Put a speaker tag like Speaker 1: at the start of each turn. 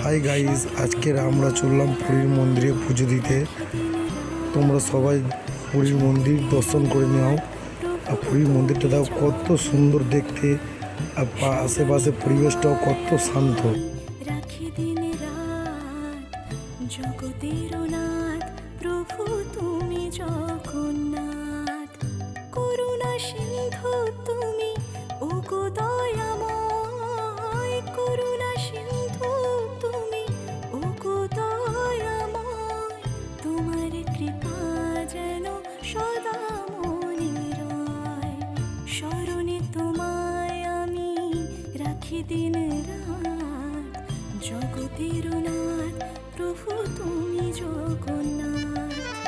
Speaker 1: Hi guys, আজকের আমরা চললাম পুরীর মন্দিরে পুজো দিতে। তোমরা সবাই পুরীর মন্দির দর্শন করে নাও। আর পুরীর মন্দিরটা দাও কত সুন্দর দেখতে, আর আশেপাশে পরিবেশটাও কত শান্ত।
Speaker 2: রাখি দিন রাত জগতের নাথ প্রভু তুমি জগন্নাথ, করুণা সিন্ধু তুমি ওগো দয়াময়, করুণা সিন্ধু তুমি ওগো দয়াময়, তোমার কৃপা যেন সদা মনে রয়, স্মরণে তোমায় আমি রাখি দিন রাত জগতের নাথ প্রভু তুমি জগন্নাথ।